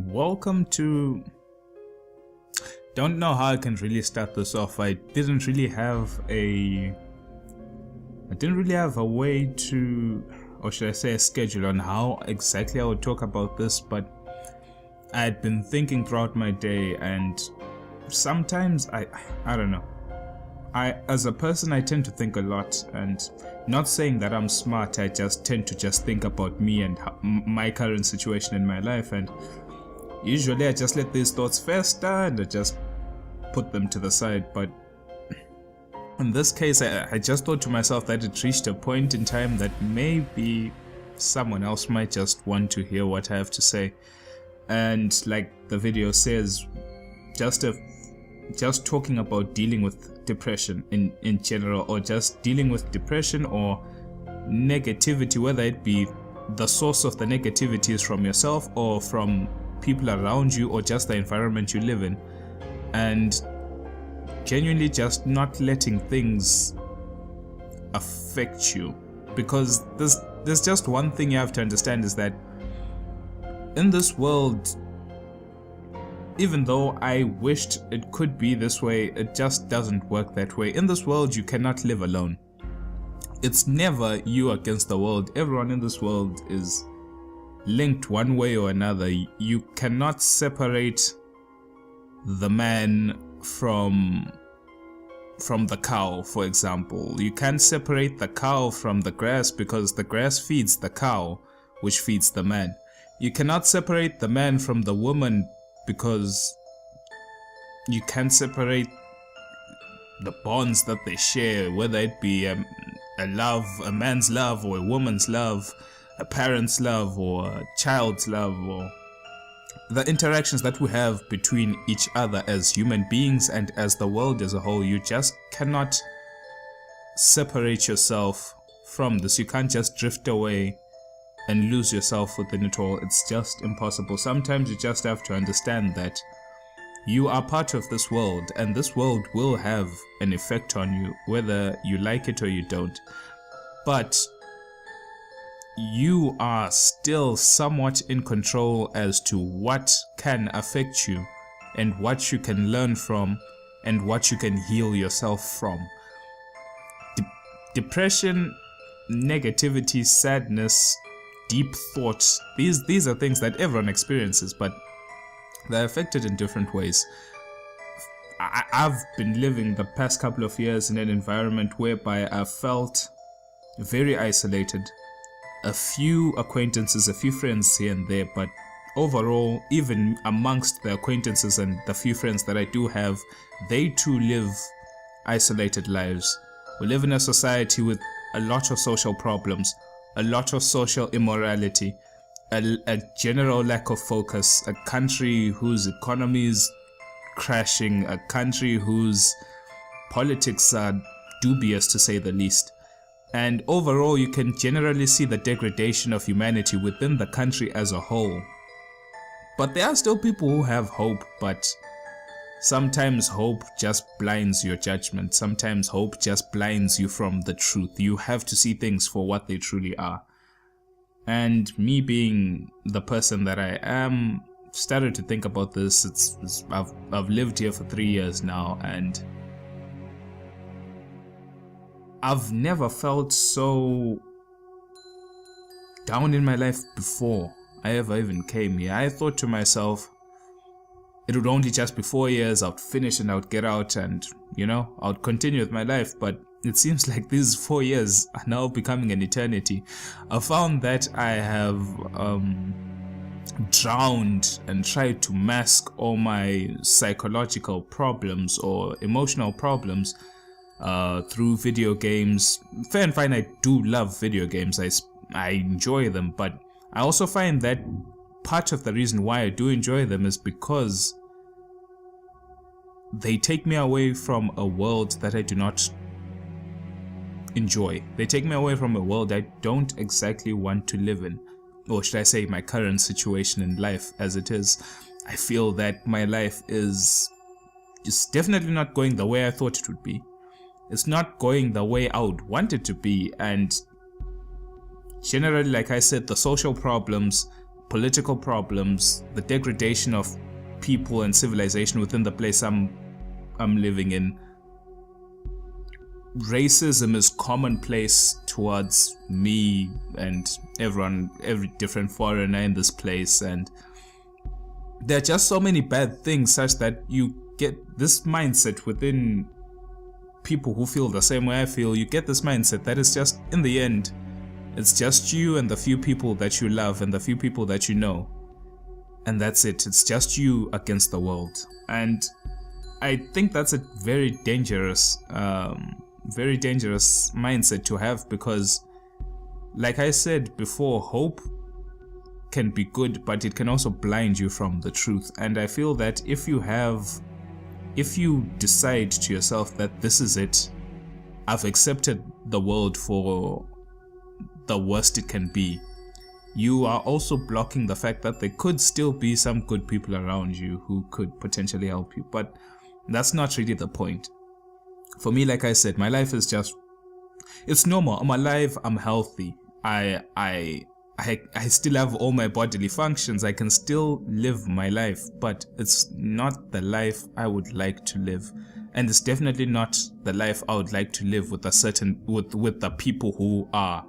Welcome to... Don't know how I can really start this off. I didn't really have a way to, or should I say a schedule on how exactly I would talk about this, but I had been thinking throughout my day, and sometimes I don't know. As a person, I tend to think a lot, and not saying that I'm smart, I just tend to just think about me and my current situation in my life, and usually I just let these thoughts fester and I just put them to the side. But in this case, I just thought to myself that it reached a point in time that maybe someone else might just want to hear what I have to say. And like the video says, just talking about dealing with depression in general, or just dealing with depression or negativity, whether it be the source of the negativity is from yourself or from people around you or just the environment you live in, and genuinely just not letting things affect you. Because there's just one thing you have to understand, is that in this world, even though I wished it could be this way, it just doesn't work that way. In this world, you cannot live alone. It's never you against the world. Everyone in this world is linked one way or another. You cannot separate the man from the cow, for example. You can't separate the cow from the grass, because the grass feeds the cow, which feeds the man. You cannot separate the man from the woman, because you can't separate the bonds that they share, whether it be a man's love or a woman's love, a parent's love or a child's love, or the interactions that we have between each other as human beings and as the world as a whole. You just cannot separate yourself from this. You can't just drift away and lose yourself within it all. It's just impossible. Sometimes you just have to understand that you are part of this world, and this world will have an effect on you, whether you like it or you don't. But you are still somewhat in control as to what can affect you and what you can learn from and what you can heal yourself from. Depression, negativity, sadness, deep thoughts, these are things that everyone experiences, but they're affected in different ways. I've been living the past couple of years in an environment whereby I felt very isolated. A few acquaintances, a few friends here and there, but overall, even amongst the acquaintances and the few friends that I do have, they too live isolated lives. We live in a society with a lot of social problems, a lot of social immorality, a general lack of focus, a country whose economy is crashing, a country whose politics are dubious, to say the least. And overall, you can generally see the degradation of humanity within the country as a whole. But there are still people who have hope, but sometimes hope just blinds your judgment. Sometimes hope just blinds you from the truth. You have to see things for what they truly are. And me being the person that I am, started to think about this. I've lived here for 3 years now, and I've never felt so down in my life before I ever even came here. I thought to myself, it would only just be 4 years, I'd finish and I'd get out and, I'd continue with my life. But it seems like these 4 years are now becoming an eternity. I found that I have drowned and tried to mask all my psychological problems or emotional problems through video games. Fair and fine, I do love video games. I enjoy them, but I also find that part of the reason why I do enjoy them is because they take me away from a world that I do not enjoy. They take me away from a world I don't exactly want to live in. Or should I say, my current situation in life as it is. I feel that my life is definitely not going the way I thought it would be. It's not going the way I would want it to be, and generally, like I said, the social problems, political problems, the degradation of people and civilization within the place I'm living in. Racism is commonplace towards me and everyone, every different foreigner in this place, and there are just so many bad things such that you get this mindset within people who feel the same way I feel. You get this mindset that it's just, in the end, it's just you and the few people that you love and the few people that you know, and that's it. It's just you against the world. And I think that's a very dangerous mindset to have, because like I said before, hope can be good, but it can also blind you from the truth. And I feel that if you decide to yourself that this is it, I've accepted the world for the worst it can be, you are also blocking the fact that there could still be some good people around you who could potentially help you. But that's not really the point. For me, like I said, my life is just, it's normal. I'm alive, I'm healthy. I still have all my bodily functions. I can still live my life, but it's not the life I would like to live. And it's definitely not the life I would like to live with with the people who are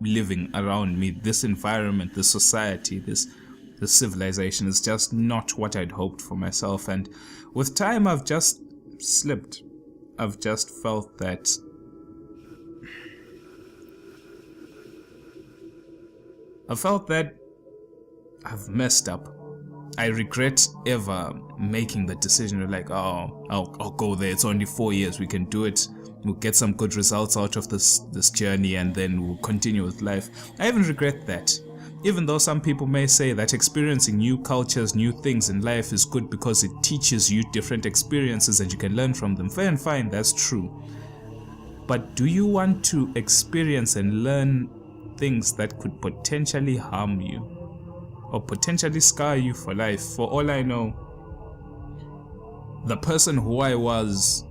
living around me. This environment, this society, this civilization is just not what I'd hoped for myself. And with time, I've just slipped. I've just felt that I've messed up. I regret ever making the decision of like, oh, I'll go there. It's only 4 years. We can do it. We'll get some good results out of this journey, and then we'll continue with life. I even regret that. Even though some people may say that experiencing new cultures, new things in life is good because it teaches you different experiences and you can learn from them. Fair and fine, that's true. But do you want to experience and learn things that could potentially harm you or potentially scar you for life? For all I know, the person who I was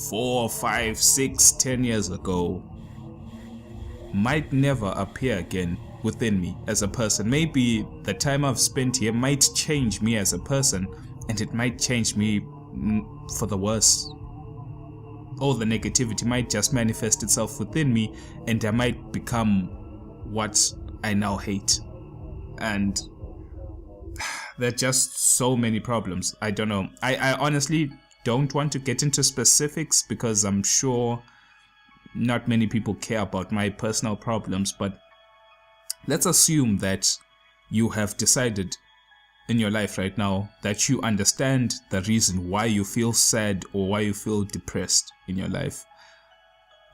4, 5, 6, 10 years ago might never appear again within me as a person. Maybe the time I've spent here might change me as a person, and it might change me for the worse. All the negativity might just manifest itself within me, and I might become what I now hate. And there are just so many problems. I don't know. I honestly don't want to get into specifics because I'm sure not many people care about my personal problems, but let's assume that you have decided in your life right now that you understand the reason why you feel sad or why you feel depressed in your life.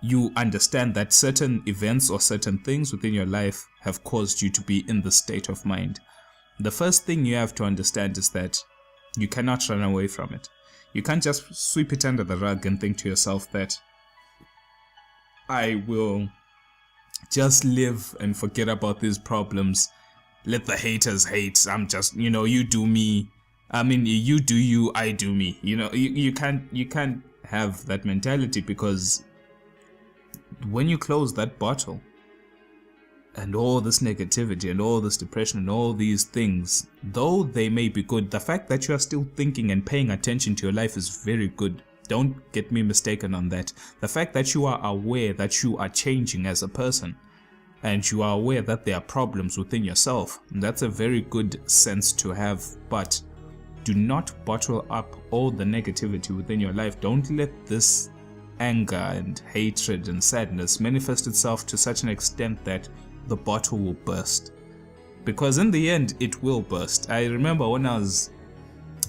You understand that certain events or certain things within your life have caused you to be in this state of mind. The first thing you have to understand is that you cannot run away from it. You can't just sweep it under the rug and think to yourself that I will just live and forget about these problems. Let the haters hate. I'm just, you do me. I mean, you do you, I do me. You can't have that mentality, because when you close that bottle and all this negativity and all this depression and all these things, though they may be good, the fact that you are still thinking and paying attention to your life is very good. Don't get me mistaken on that. The fact that you are aware that you are changing as a person and you are aware that there are problems within yourself, that's a very good sense to have. But do not bottle up all the negativity within your life. Don't let this anger and hatred and sadness manifest itself to such an extent that the bottle will burst. Because in the end, it will burst. I remember when I was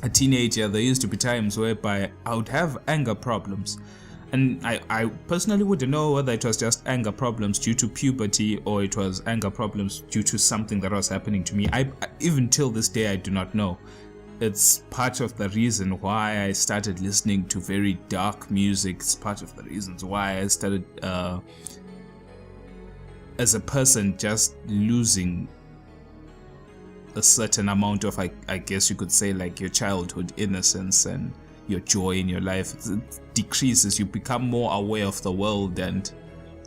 a teenager, there used to be times whereby I would have anger problems. And I personally wouldn't know whether it was just anger problems due to puberty or it was anger problems due to something that was happening to me. Even till this day, I do not know. It's part of the reason why I started listening to very dark music. It's part of the reasons why I started, as a person, just losing a certain amount of, I guess you could say, like your childhood innocence and your joy in your life. It decreases. You become more aware of the world and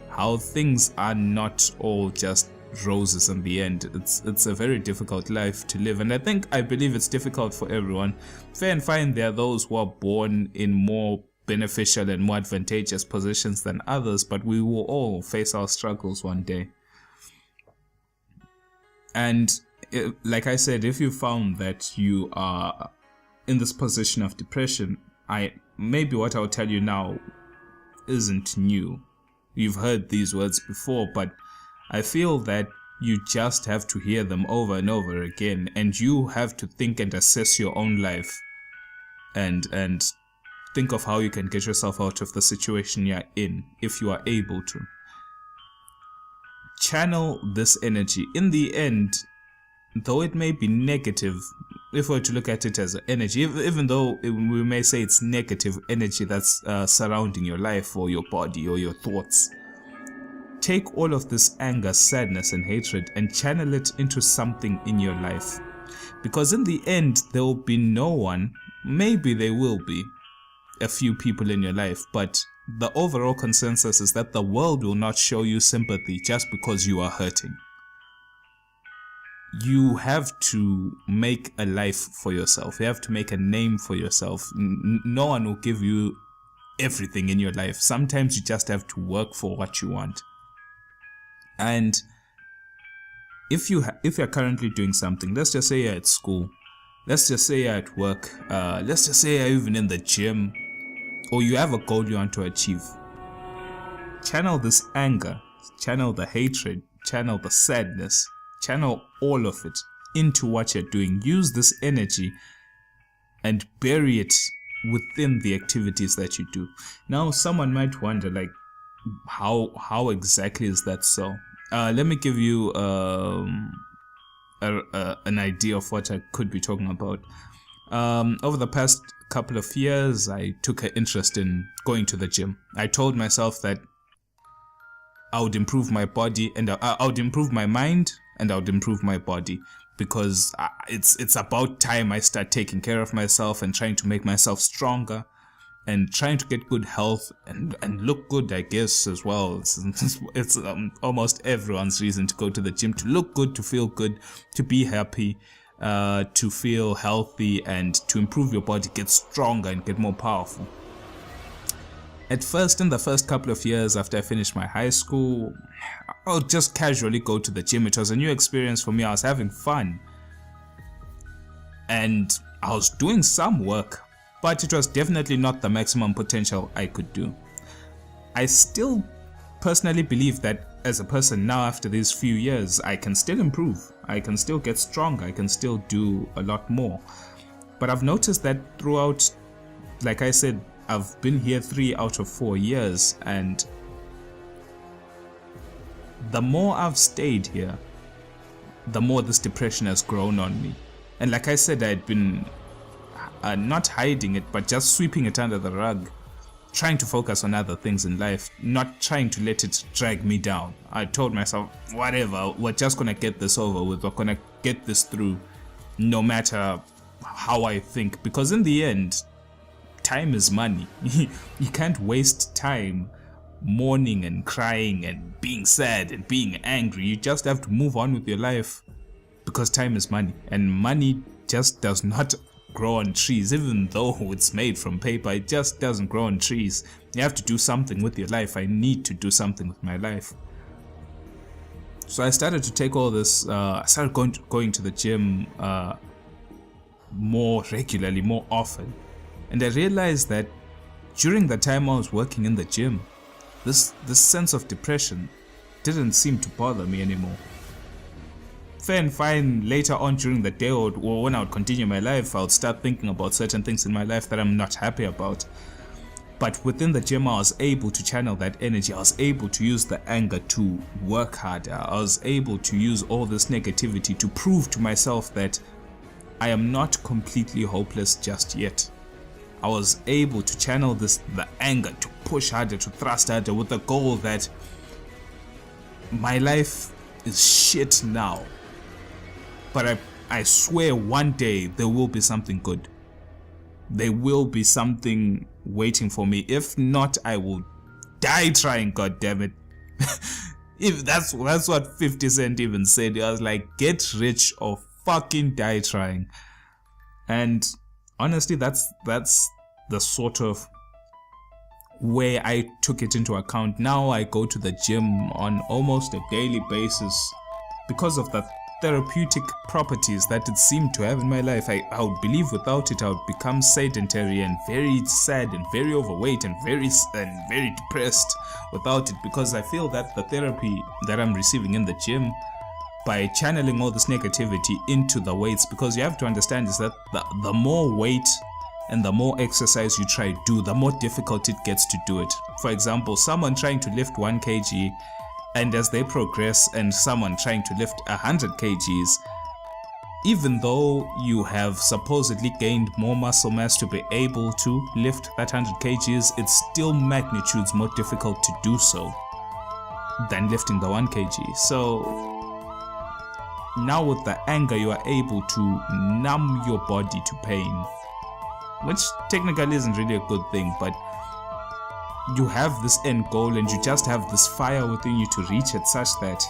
how things are not all just roses in the end. It's a very difficult life to live, and I believe it's difficult for everyone. Fair and fine, there are those who are born in more beneficial and more advantageous positions than others, but we will all face our struggles one day. And like I said, if you found that you are in this position of depression, maybe what I'll tell you now isn't new. You've heard these words before, but I feel that you just have to hear them over and over again, and you have to think and assess your own life and think of how you can get yourself out of the situation you're in, if you are able to. Channel this energy. In the end, though it may be negative, if we were to look at it as energy, even though we may say it's negative energy that's surrounding your life or your body or your thoughts, take all of this anger, sadness and hatred and channel it into something in your life. Because in the end, there will be no one, maybe there will be a few people in your life, but the overall consensus is that the world will not show you sympathy just because you are hurting. You have to make a life for yourself. You have to make a name for yourself. No one will give you everything in your life. Sometimes you just have to work for what you want. And if you're currently doing something, let's just say you're at school, let's just say you're at work, let's just say you're even in the gym, or you have a goal you want to achieve, channel this anger, channel the hatred, channel the sadness, channel all of it into what you're doing. Use this energy and bury it within the activities that you do. Now, someone might wonder, like, how exactly is that so? Let me give you an idea of what I could be talking about. Over the past couple of years, I took an interest in going to the gym. I told myself that I would improve my body, and I would improve my mind, and I would improve my body, because it's about time I start taking care of myself and trying to make myself stronger and trying to get good health and look good, I guess, as well. It's almost everyone's reason to go to the gym, to look good, to feel good, to be happy, to feel healthy, and to improve your body, get stronger and get more powerful. At first, in the first couple of years after I finished my high school, I would just casually go to the gym. It was a new experience for me. I was having fun and I was doing some work, but it was definitely not the maximum potential I could do. I still personally believe that as a person now, after these few years, I can still improve. I can still get stronger. I can still do a lot more. But I've noticed that throughout, like I said, I've been here 3 out of 4 years, and the more I've stayed here, the more this depression has grown on me. And like I said, I had been not hiding it, but just sweeping it under the rug, trying to focus on other things in life, not trying to let it drag me down. I told myself, whatever, we're just gonna get this over with, we're gonna get this through, no matter how I think, because in the end, time is money. You can't waste time mourning and crying and being sad and being angry. You just have to move on with your life, because time is money, and money just does not grow on trees. Even though it's made from paper, it just doesn't grow on trees. You have to do something with your life. I need to do something with my life. So I started to take all this, I started going to the gym more regularly, more often. And I realized that during the time I was working in the gym, this sense of depression didn't seem to bother me anymore. Fair and fine, later on during the day, or when I would continue my life, I would start thinking about certain things in my life that I'm not happy about. But within the gym, I was able to channel that energy. I was able to use the anger to work harder. I was able to use all this negativity to prove to myself that I am not completely hopeless just yet. I was able to channel the anger, to push harder, to thrust harder, with the goal that my life is shit now, but I swear one day there will be something good. There will be something waiting for me. If not, I will die trying, God damn it. If that's what 50 Cent even said. I was like, get rich or fucking die trying. And honestly, that's the sort of way I took it into account. Now I go to the gym on almost a daily basis because of the therapeutic properties that it seemed to have in my life. I would believe without it I would become sedentary and very sad and very overweight and very depressed without it, because I feel that the therapy that I'm receiving in the gym, by channeling all this negativity into the weights, because you have to understand is that the more weight and the more exercise you try to do, the more difficult it gets to do it. For example, someone trying to lift 1 kg, and as they progress, and someone trying to lift 100 kgs, even though you have supposedly gained more muscle mass to be able to lift that 100 kgs, it's still magnitudes more difficult to do so than lifting the 1 kg. So now with the anger, you are able to numb your body to pain, which technically isn't really a good thing, but you have this end goal and you just have this fire within you to reach it, such that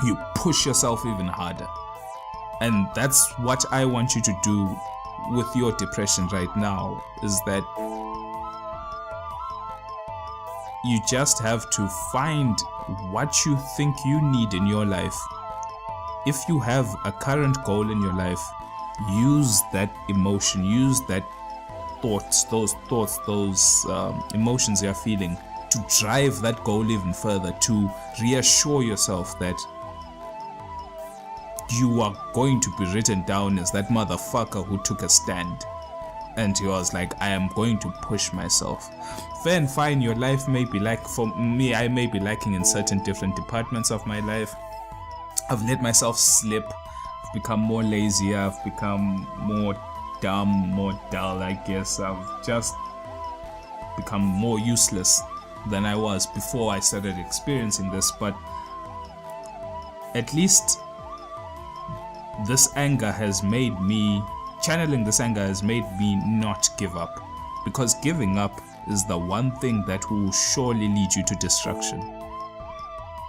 you push yourself even harder. And that's what I want you to do with your depression right now, is that you just have to find what you think you need in your life. If you have a current goal in your life, use that emotion, use that those emotions you're feeling to drive that goal even further, to reassure yourself that you are going to be written down as that motherfucker who took a stand and he was like, I am going to push myself. Fair and fine, your life may be like, for me, I may be lacking in certain different departments of my life. I've let myself slip, I've become more lazy, I've become more dumb, more dull, I guess. I've just become more useless than I was before I started experiencing this. But at least this anger has made me, channeling this anger has made me not give up, because giving up is the one thing that will surely lead you to destruction.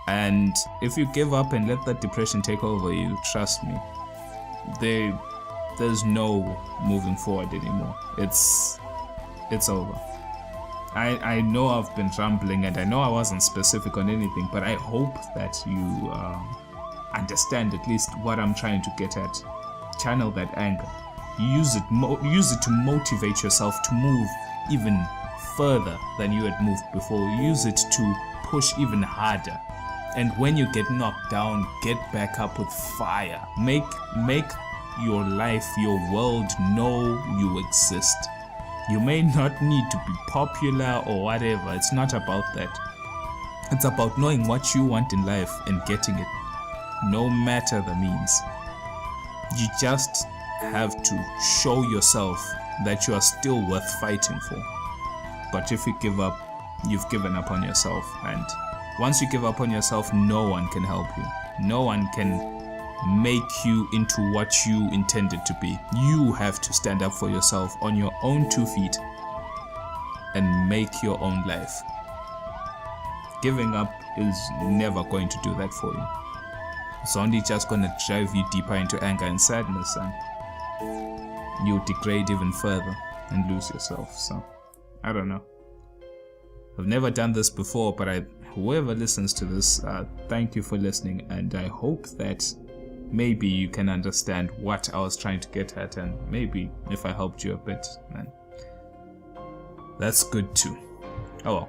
And if you give up and let that depression take over you, trust me, there's no moving forward anymore. It's over. I know I've been rambling and I know I wasn't specific on anything, but I hope that you understand at least what I'm trying to get at. Channel that anger. Use it to motivate yourself to move even further than you had moved before. Use it to push even harder. And when you get knocked down, get back up with fire. Make your life, your world know you exist. You may not need to be popular or whatever. It's not about that. It's about knowing what you want in life and getting it, no matter the means. You just have to show yourself that you are still worth fighting for. But if you give up, you've given up on yourself. And once you give up on yourself, no one can help you. No one can make you into what you intended to be. You have to stand up for yourself on your own 2 feet and make your own life. Giving up is never going to do that for you. It's only just going to drive you deeper into anger and sadness, and you'll degrade even further and lose yourself. So, I don't know. I've never done this before, but whoever listens to this, thank you for listening, and I hope that maybe you can understand what I was trying to get at, and maybe if I helped you a bit, then that's good too. Oh well.